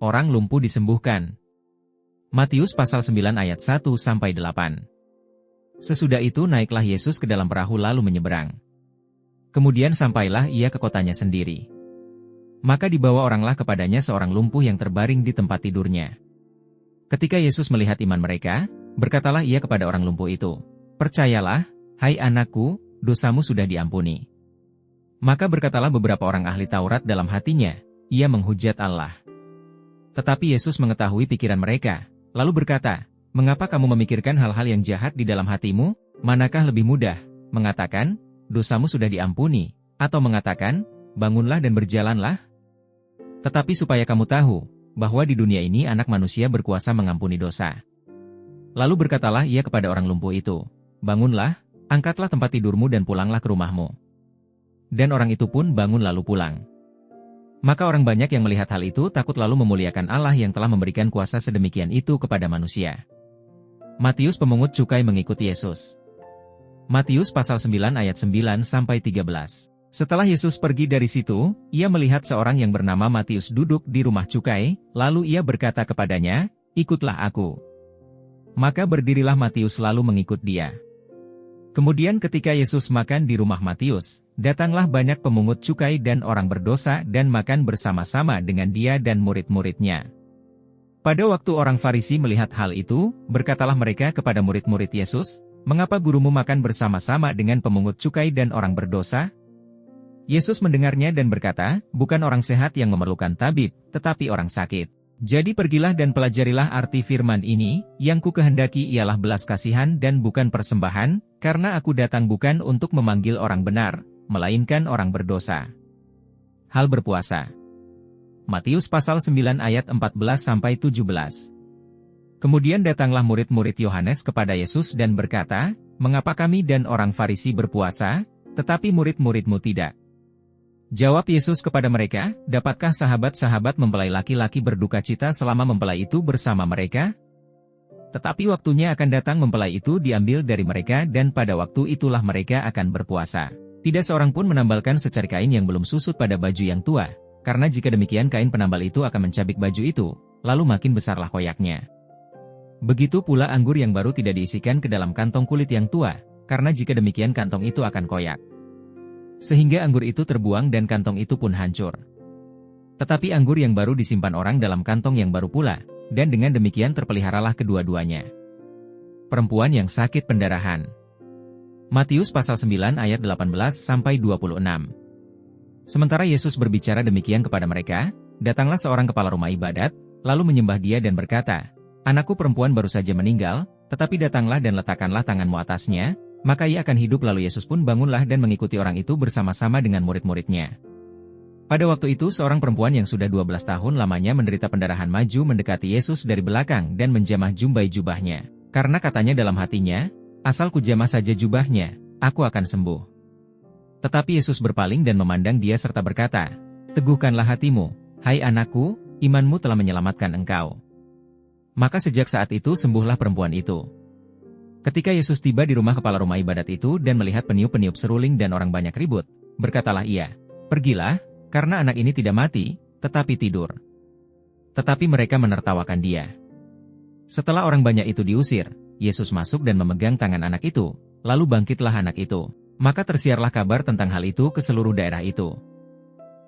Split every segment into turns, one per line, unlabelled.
orang lumpuh disembuhkan. Matius pasal 9 ayat 1-8. Sesudah itu naiklah Yesus ke dalam perahu lalu menyeberang. Kemudian sampailah ia ke kotanya sendiri. Maka dibawa oranglah kepadanya seorang lumpuh yang terbaring di tempat tidurnya. Ketika Yesus melihat iman mereka, berkatalah ia kepada orang lumpuh itu, "Percayalah, hai anakku, dosamu sudah diampuni." Maka berkatalah beberapa orang ahli Taurat dalam hatinya, ia menghujat Allah. Tetapi Yesus mengetahui pikiran mereka, lalu berkata, "Mengapa kamu memikirkan hal-hal yang jahat di dalam hatimu? Manakah lebih mudah, mengatakan, dosamu sudah diampuni, atau mengatakan, bangunlah dan berjalanlah? Tetapi supaya kamu tahu, bahwa di dunia ini anak manusia berkuasa mengampuni dosa." Lalu berkatalah ia kepada orang lumpuh itu, "Bangunlah, angkatlah tempat tidurmu dan pulanglah ke rumahmu." Dan orang itu pun bangun lalu pulang. Maka orang banyak yang melihat hal itu takut lalu memuliakan Allah yang telah memberikan kuasa sedemikian itu kepada manusia. Matius pemungut cukai mengikuti Yesus. Matius pasal 9 ayat 9-13. Setelah Yesus pergi dari situ, ia melihat seorang yang bernama Matius duduk di rumah cukai, lalu ia berkata kepadanya, "Ikutlah aku." Maka berdirilah Matius lalu mengikut dia. Kemudian ketika Yesus makan di rumah Matius, datanglah banyak pemungut cukai dan orang berdosa dan makan bersama-sama dengan dia dan murid-muridnya. Pada waktu orang Farisi melihat hal itu, berkatalah mereka kepada murid-murid Yesus, "Mengapa gurumu makan bersama-sama dengan pemungut cukai dan orang berdosa?" Yesus mendengarnya dan berkata, "Bukan orang sehat yang memerlukan tabib, tetapi orang sakit. Jadi pergilah dan pelajarilah arti firman ini, yang ku kehendaki ialah belas kasihan dan bukan persembahan, karena aku datang bukan untuk memanggil orang benar, melainkan orang berdosa." Hal berpuasa. Matius pasal 9 ayat 14-17. Kemudian datanglah murid-murid Yohanes kepada Yesus dan berkata, "Mengapa kami dan orang Farisi berpuasa, tetapi murid-muridmu tidak?" Jawab Yesus kepada mereka, "Dapatkah sahabat-sahabat mempelai laki-laki berduka cita selama mempelai itu bersama mereka? Tetapi waktunya akan datang mempelai itu diambil dari mereka dan pada waktu itulah mereka akan berpuasa. Tidak seorang pun menambalkan secari kain yang belum susut pada baju yang tua, karena jika demikian kain penambal itu akan mencabik baju itu, lalu makin besarlah koyaknya. Begitu pula anggur yang baru tidak diisikan ke dalam kantong kulit yang tua, karena jika demikian kantong itu akan koyak. Sehingga anggur itu terbuang dan kantong itu pun hancur. Tetapi anggur yang baru disimpan orang dalam kantong yang baru pula, dan dengan demikian terpeliharalah kedua-duanya." Perempuan yang sakit pendarahan. Matius pasal 9 ayat 18-26. Sementara Yesus berbicara demikian kepada mereka, datanglah seorang kepala rumah ibadat, lalu menyembah dia dan berkata, "Anakku perempuan baru saja meninggal, tetapi datanglah dan letakkanlah tanganmu atasnya, maka ia akan hidup." Lalu Yesus pun bangunlah dan mengikuti orang itu bersama-sama dengan murid-muridnya. Pada waktu itu seorang perempuan yang sudah 12 tahun lamanya menderita pendarahan maju mendekati Yesus dari belakang dan menjamah jumbai jubahnya. Karena katanya dalam hatinya, "Asal kujamah saja jubahnya, aku akan sembuh." Tetapi Yesus berpaling dan memandang dia serta berkata, "Teguhkanlah hatimu, hai anakku, imanmu telah menyelamatkan engkau." Maka sejak saat itu sembuhlah perempuan itu. Ketika Yesus tiba di rumah kepala rumah ibadat itu dan melihat peniup-peniup seruling dan orang banyak ribut, berkatalah ia, "Pergilah, karena anak ini tidak mati, tetapi tidur." Tetapi mereka menertawakan dia. Setelah orang banyak itu diusir, Yesus masuk dan memegang tangan anak itu, lalu bangkitlah anak itu. Maka tersiarlah kabar tentang hal itu ke seluruh daerah itu.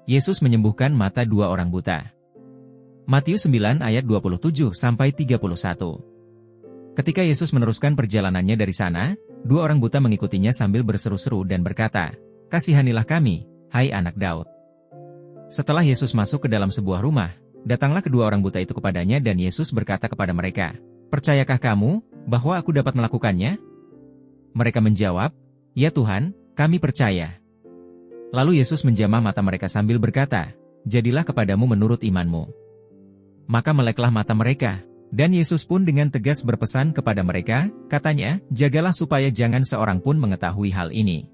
Yesus menyembuhkan mata dua orang buta. Matius 9 ayat 27-31. Ketika Yesus meneruskan perjalanannya dari sana, dua orang buta mengikutinya sambil berseru-seru dan berkata, "Kasihanilah kami, hai anak Daud." Setelah Yesus masuk ke dalam sebuah rumah, datanglah kedua orang buta itu kepadanya dan Yesus berkata kepada mereka, "Percayakah kamu, bahwa aku dapat melakukannya?" Mereka menjawab, "Ya Tuhan, kami percaya." Lalu Yesus menjamah mata mereka sambil berkata, "Jadilah kepadamu menurut imanmu." Maka meleklah mata mereka, dan Yesus pun dengan tegas berpesan kepada mereka, katanya, "Jagalah supaya jangan seorang pun mengetahui hal ini."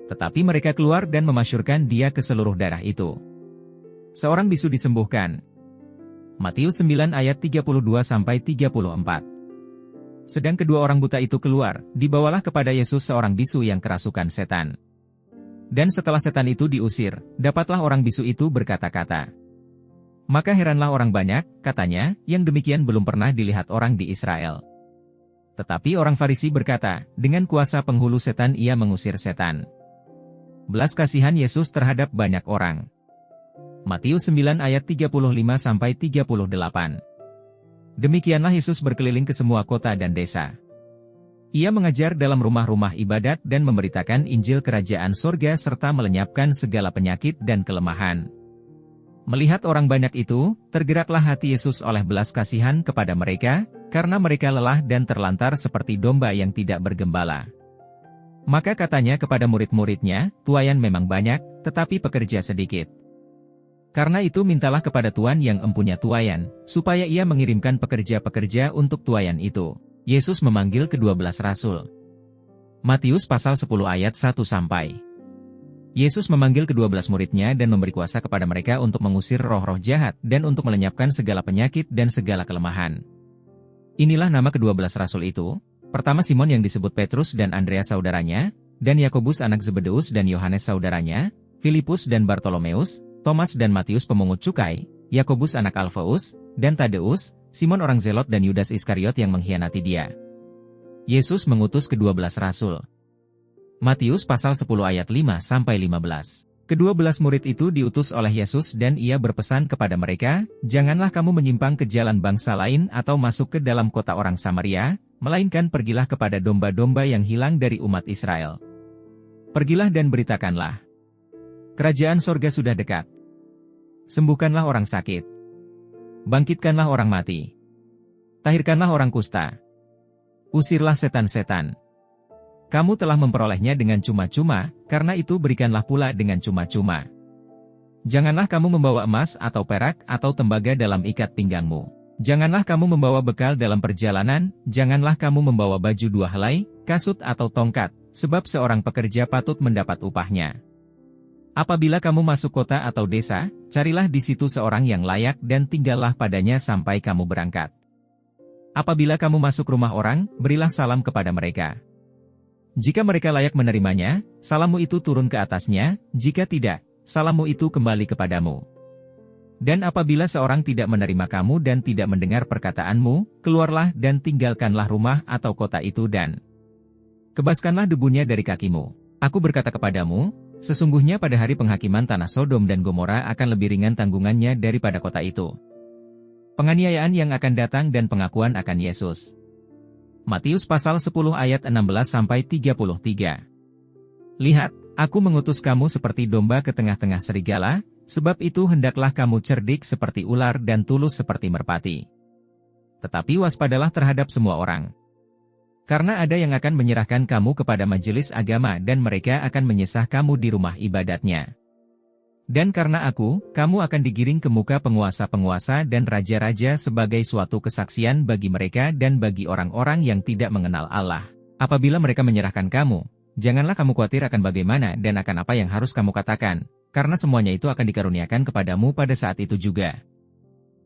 Tetapi mereka keluar dan memasyurkan dia ke seluruh daerah itu. Seorang bisu disembuhkan. Matius 9 ayat 32-34. Sedang kedua orang buta itu keluar, dibawalah kepada Yesus seorang bisu yang kerasukan setan. Dan setelah setan itu diusir, dapatlah orang bisu itu berkata-kata. Maka heranlah orang banyak, katanya, yang demikian belum pernah dilihat orang di Israel. Tetapi orang Farisi berkata, dengan kuasa penghulu setan ia mengusir setan. Belas kasihan Yesus terhadap banyak orang. Matius 9 ayat 35-38. Demikianlah Yesus berkeliling ke semua kota dan desa. Ia mengajar dalam rumah-rumah ibadat dan memberitakan Injil Kerajaan Sorga serta melenyapkan segala penyakit dan kelemahan. Melihat orang banyak itu, tergeraklah hati Yesus oleh belas kasihan kepada mereka, karena mereka lelah dan terlantar seperti domba yang tidak bergembala. Maka katanya kepada murid-muridnya, tuaian memang banyak, tetapi pekerja sedikit. Karena itu mintalah kepada Tuhan yang empunya tuaian, supaya ia mengirimkan pekerja-pekerja untuk tuaian itu. Yesus memanggil ke-12 rasul. Matius pasal 10 ayat 1 sampai. Yesus memanggil ke-12 muridnya dan memberi kuasa kepada mereka untuk mengusir roh-roh jahat dan untuk melenyapkan segala penyakit dan segala kelemahan. Inilah nama ke-12 rasul itu. Pertama Simon yang disebut Petrus dan Andreas saudaranya, dan Yakobus anak Zebedeus dan Yohanes saudaranya, Filipus dan Bartolomeus, Thomas dan Matius pemungut cukai, Yakobus anak Alfeus, dan Tadeus, Simon orang Zelot dan Yudas Iskariot yang mengkhianati dia. Yesus mengutus ke-12 rasul. Matius pasal 10 ayat 5-15. Ke-12 murid itu diutus oleh Yesus dan ia berpesan kepada mereka, janganlah kamu menyimpang ke jalan bangsa lain atau masuk ke dalam kota orang Samaria, melainkan pergilah kepada domba-domba yang hilang dari umat Israel. Pergilah dan beritakanlah. Kerajaan sorga sudah dekat. Sembuhkanlah orang sakit. Bangkitkanlah orang mati. Tahirkanlah orang kusta. Usirlah setan-setan. Kamu telah memperolehnya dengan cuma-cuma, karena itu berikanlah pula dengan cuma-cuma. Janganlah kamu membawa emas atau perak atau tembaga dalam ikat pinggangmu. Janganlah kamu membawa bekal dalam perjalanan, janganlah kamu membawa baju 2 helai, kasut atau tongkat, sebab seorang pekerja patut mendapat upahnya. Apabila kamu masuk kota atau desa, carilah di situ seorang yang layak dan tinggallah padanya sampai kamu berangkat. Apabila kamu masuk rumah orang, berilah salam kepada mereka. Jika mereka layak menerimanya, salammu itu turun ke atasnya, jika tidak, salammu itu kembali kepadamu. Dan apabila seorang tidak menerima kamu dan tidak mendengar perkataanmu, keluarlah dan tinggalkanlah rumah atau kota itu dan kebaskanlah debunya dari kakimu. Aku berkata kepadamu, sesungguhnya pada hari penghakiman tanah Sodom dan Gomora akan lebih ringan tanggungannya daripada kota itu. Penganiayaan yang akan datang dan pengakuan akan Yesus. Matius pasal 10 ayat 16-33. Lihat, aku mengutus kamu seperti domba ke tengah-tengah serigala, sebab itu hendaklah kamu cerdik seperti ular dan tulus seperti merpati. Tetapi waspadalah terhadap semua orang. Karena ada yang akan menyerahkan kamu kepada majelis agama dan mereka akan menyesah kamu di rumah ibadatnya. Dan karena aku, kamu akan digiring ke muka penguasa-penguasa dan raja-raja sebagai suatu kesaksian bagi mereka dan bagi orang-orang yang tidak mengenal Allah. Apabila mereka menyerahkan kamu, janganlah kamu khawatir akan bagaimana dan akan apa yang harus kamu katakan, karena semuanya itu akan dikaruniakan kepadamu pada saat itu juga.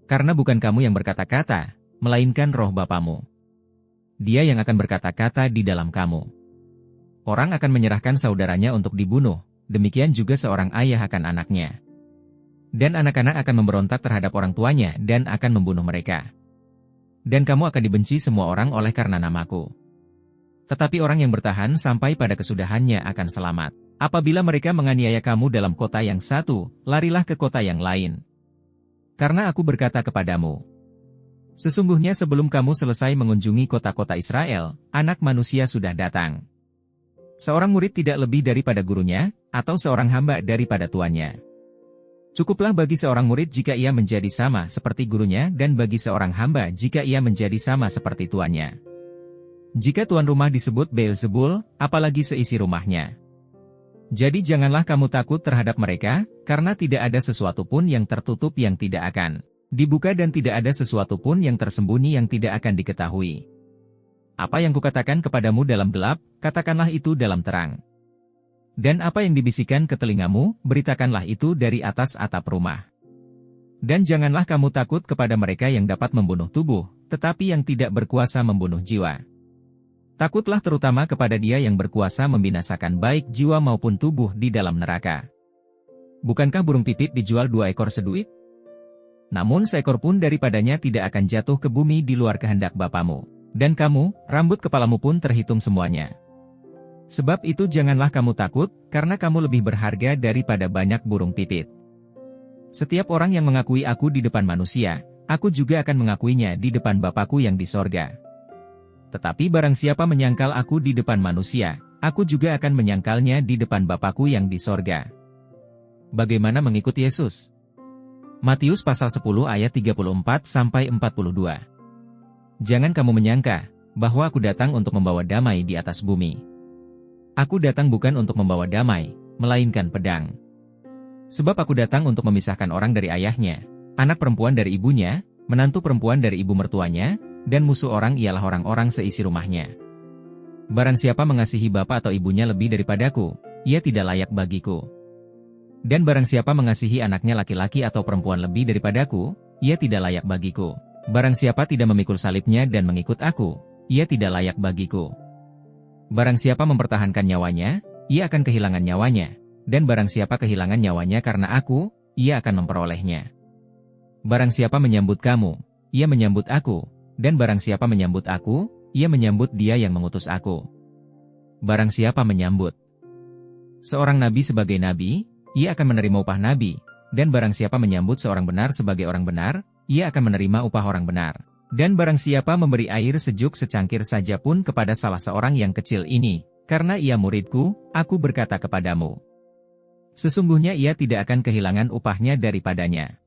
Karena bukan kamu yang berkata-kata, melainkan roh Bapamu. Dia yang akan berkata-kata di dalam kamu. Orang akan menyerahkan saudaranya untuk dibunuh. Demikian juga seorang ayah akan anaknya. Dan anak-anak akan memberontak terhadap orang tuanya dan akan membunuh mereka. Dan kamu akan dibenci semua orang oleh karena namaku. Tetapi orang yang bertahan sampai pada kesudahannya akan selamat. Apabila mereka menganiaya kamu dalam kota yang satu, larilah ke kota yang lain. Karena aku berkata kepadamu, sesungguhnya sebelum kamu selesai mengunjungi kota-kota Israel, Anak Manusia sudah datang. Seorang murid tidak lebih daripada gurunya, atau seorang hamba daripada tuannya. Cukuplah bagi seorang murid jika ia menjadi sama seperti gurunya dan bagi seorang hamba jika ia menjadi sama seperti tuannya. Jika tuan rumah disebut Beelzebul, apalagi seisi rumahnya. Jadi janganlah kamu takut terhadap mereka, karena tidak ada sesuatu pun yang tertutup yang tidak akan dibuka dan tidak ada sesuatu pun yang tersembunyi yang tidak akan diketahui. Apa yang kukatakan kepadamu dalam gelap, katakanlah itu dalam terang. Dan apa yang dibisikkan ke telingamu, beritakanlah itu dari atas atap rumah. Dan janganlah kamu takut kepada mereka yang dapat membunuh tubuh, tetapi yang tidak berkuasa membunuh jiwa. Takutlah terutama kepada Dia yang berkuasa membinasakan baik jiwa maupun tubuh di dalam neraka. Bukankah burung pipit dijual 2 ekor seduit? Namun seekor pun daripadanya tidak akan jatuh ke bumi di luar kehendak Bapamu. Dan kamu, rambut kepalamu pun terhitung semuanya. Sebab itu janganlah kamu takut, karena kamu lebih berharga daripada banyak burung pipit. Setiap orang yang mengakui aku di depan manusia, aku juga akan mengakuinya di depan Bapa-Ku yang di sorga. Tetapi barang siapa menyangkal aku di depan manusia, aku juga akan menyangkalnya di depan Bapa-Ku yang di sorga. Bagaimana mengikut Yesus? Matius pasal 10 ayat 34-42. Jangan kamu menyangka bahwa aku datang untuk membawa damai di atas bumi. Aku datang bukan untuk membawa damai, melainkan pedang. Sebab aku datang untuk memisahkan orang dari ayahnya, anak perempuan dari ibunya, menantu perempuan dari ibu mertuanya, dan musuh orang ialah orang-orang seisi rumahnya. Barang siapa mengasihi bapa atau ibunya lebih daripadaku, ia tidak layak bagiku. Dan barang siapa mengasihi anaknya laki-laki atau perempuan lebih daripadaku, ia tidak layak bagiku. Barang siapa tidak memikul salibnya dan mengikut aku, ia tidak layak bagiku. Barang siapa mempertahankan nyawanya, ia akan kehilangan nyawanya. Dan barang siapa kehilangan nyawanya karena aku, ia akan memperolehnya. Barang siapa menyambut kamu, ia menyambut aku. Dan barang siapa menyambut aku, ia menyambut dia yang mengutus aku. Barang siapa menyambut seorang nabi sebagai nabi, ia akan menerima upah nabi, dan barang siapa menyambut seorang benar sebagai orang benar, ia akan menerima upah orang benar. Dan barang siapa memberi air sejuk secangkir saja pun kepada salah seorang yang kecil ini, karena ia muridku, aku berkata kepadamu, sesungguhnya ia tidak akan kehilangan upahnya daripadanya.